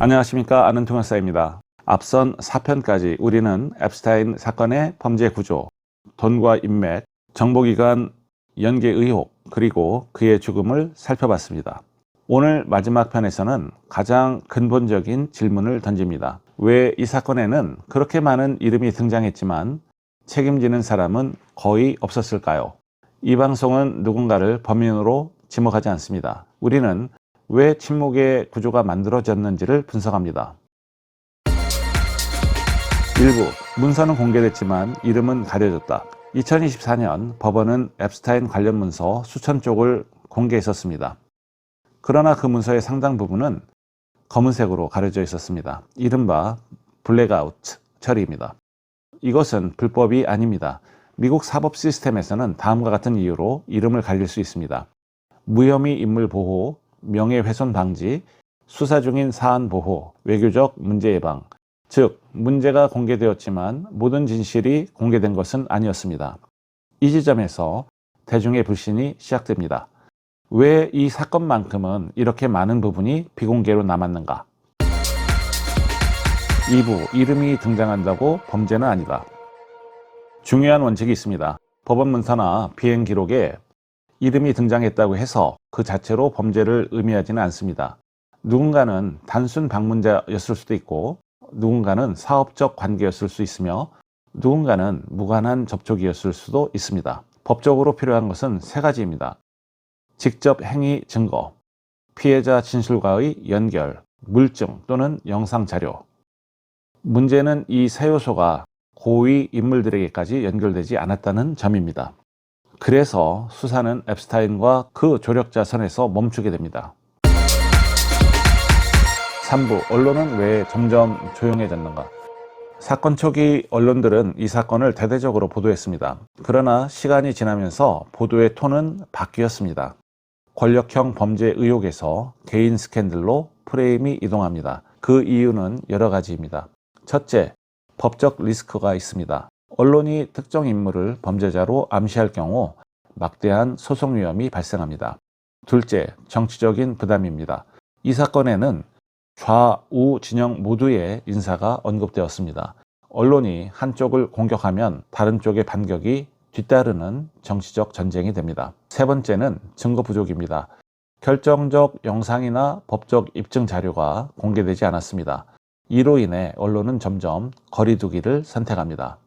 안녕하십니까. 아는 통역사입니다. 앞선 4편까지 우리는 앱스타인 사건의 범죄 구조, 돈과 인맥, 정보기관 연계 의혹, 그리고 그의 죽음을 살펴봤습니다. 오늘 마지막 편에서는 가장 근본적인 질문을 던집니다. 왜 이 사건에는 그렇게 많은 이름이 등장했지만 책임지는 사람은 거의 없었을까요? 이 방송은 누군가를 범인으로 지목하지 않습니다. 우리는 왜 침묵의 구조가 만들어졌는지를 분석합니다. 일부 문서는 공개됐지만 이름은 가려졌다. 2024년 법원은 앱스타인 관련 문서 수천 쪽을 공개했었습니다. 그러나 그 문서의 상당 부분은 검은색으로 가려져 있었습니다. 이른바 블랙아웃 처리입니다. 이것은 불법이 아닙니다. 미국 사법 시스템에서는 다음과 같은 이유로 이름을 가릴 수 있습니다. 무혐의 인물 보호, 명예훼손 방지, 수사 중인 사안 보호, 외교적 문제 예방. 즉, 문제가 공개되었지만 모든 진실이 공개된 것은 아니었습니다. 이 지점에서 대중의 불신이 시작됩니다. 왜 이 사건만큼은 이렇게 많은 부분이 비공개로 남았는가? 2부, 이름이 등장한다고 범죄는 아니다. 중요한 원칙이 있습니다. 법원 문서나 비행 기록에 이름이 등장했다고 해서 그 자체로 범죄를 의미하지는 않습니다. 누군가는 단순 방문자였을 수도 있고, 누군가는 사업적 관계였을 수 있으며, 누군가는 무관한 접촉이었을 수도 있습니다. 법적으로 필요한 것은 세 가지입니다. 직접 행위 증거, 피해자 진술과의 연결, 물증 또는 영상 자료. 문제는 이 세 요소가 고위 인물들에게까지 연결되지 않았다는 점입니다. 그래서 수사는 앱스타인과 그 조력자 선에서 멈추게 됩니다. 3부, 언론은 왜 점점 조용해졌는가? 사건 초기 언론들은 이 사건을 대대적으로 보도했습니다. 그러나 시간이 지나면서 보도의 톤은 바뀌었습니다. 권력형 범죄 의혹에서 개인 스캔들로 프레임이 이동합니다. 그 이유는 여러 가지입니다. 첫째, 법적 리스크가 있습니다. 언론이 특정 인물을 범죄자로 암시할 경우 막대한 소송 위험이 발생합니다. 둘째, 정치적인 부담입니다. 이 사건에는 좌우 진영 모두의 인사가 언급되었습니다. 언론이 한쪽을 공격하면 다른 쪽의 반격이 뒤따르는 정치적 전쟁이 됩니다. 세 번째는 증거 부족입니다. 결정적 영상이나 법적 입증 자료가 공개되지 않았습니다. 이로 인해 언론은 점점 거리두기를 선택합니다.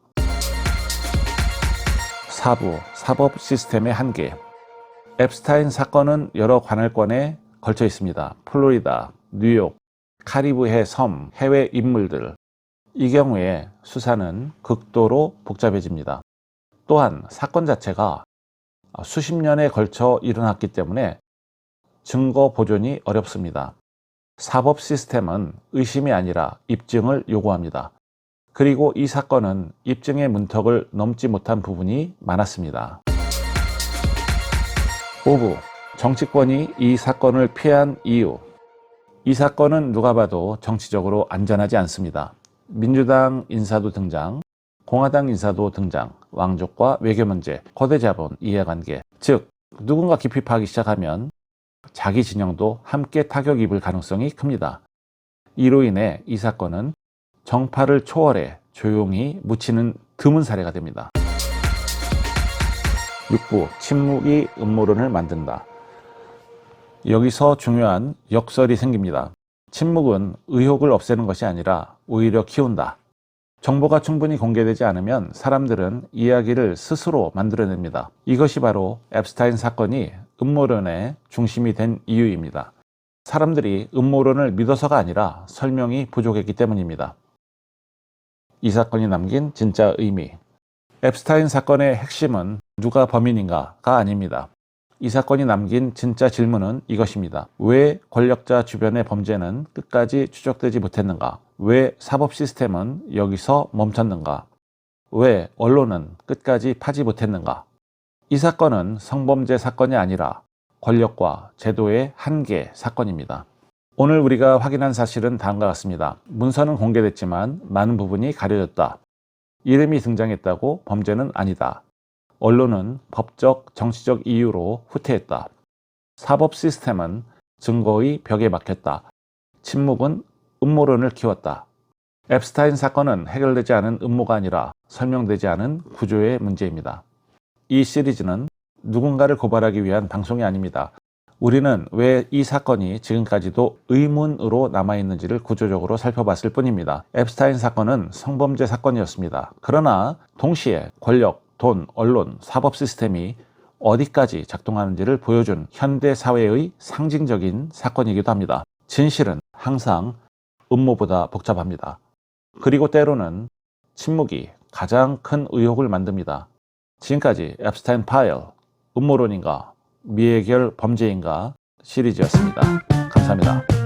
4부, 사법 시스템의 한계. 앱스타인 사건은 여러 관할권에 걸쳐 있습니다. 플로리다, 뉴욕, 카리브해 섬, 해외 인물들. 이 경우에 수사는 극도로 복잡해집니다. 또한 사건 자체가 수십 년에 걸쳐 일어났기 때문에 증거 보존이 어렵습니다. 사법 시스템은 의심이 아니라 입증을 요구합니다. 그리고 이 사건은 입증의 문턱을 넘지 못한 부분이 많았습니다. 5부, 정치권이 이 사건을 피한 이유. 이 사건은 누가 봐도 정치적으로 안전하지 않습니다. 민주당 인사도 등장, 공화당 인사도 등장, 왕족과 외교 문제, 거대 자본, 이해관계. 즉, 누군가 깊이 파기 시작하면 자기 진영도 함께 타격 입을 가능성이 큽니다. 이로 인해 이 사건은 정파를 초월해 조용히 묻히는 드문 사례가 됩니다. 6부, 침묵이 음모론을 만든다. 여기서 중요한 역설이 생깁니다. 침묵은 의혹을 없애는 것이 아니라 오히려 키운다. 정보가 충분히 공개되지 않으면 사람들은 이야기를 스스로 만들어냅니다. 이것이 바로 앱스타인 사건이 음모론의 중심이 된 이유입니다. 사람들이 음모론을 믿어서가 아니라 설명이 부족했기 때문입니다. 이 사건이 남긴 진짜 의미. 앱스타인 사건의 핵심은 누가 범인인가가 아닙니다. 이 사건이 남긴 진짜 질문은 이것입니다. 왜 권력자 주변의 범죄는 끝까지 추적되지 못했는가? 왜 사법 시스템은 여기서 멈췄는가? 왜 언론은 끝까지 파지 못했는가? 이 사건은 성범죄 사건이 아니라 권력과 제도의 한계 사건입니다. 오늘 우리가 확인한 사실은 다음과 같습니다. 문서는 공개됐지만 많은 부분이 가려졌다. 이름이 등장했다고 범죄는 아니다. 언론은 법적, 정치적 이유로 후퇴했다. 사법 시스템은 증거의 벽에 막혔다. 침묵은 음모론을 키웠다. 앱스타인 사건은 해결되지 않은 음모가 아니라 설명되지 않은 구조의 문제입니다. 이 시리즈는 누군가를 고발하기 위한 방송이 아닙니다. 우리는 왜 이 사건이 지금까지도 의문으로 남아있는지를 구조적으로 살펴봤을 뿐입니다. 앱스타인 사건은 성범죄 사건이었습니다. 그러나 동시에 권력, 돈, 언론, 사법 시스템이 어디까지 작동하는지를 보여준 현대 사회의 상징적인 사건이기도 합니다. 진실은 항상 음모보다 복잡합니다. 그리고 때로는 침묵이 가장 큰 의혹을 만듭니다. 지금까지 앱스타인 파일, 음모론인가, 미해결 범죄인가 시리즈였습니다. 감사합니다.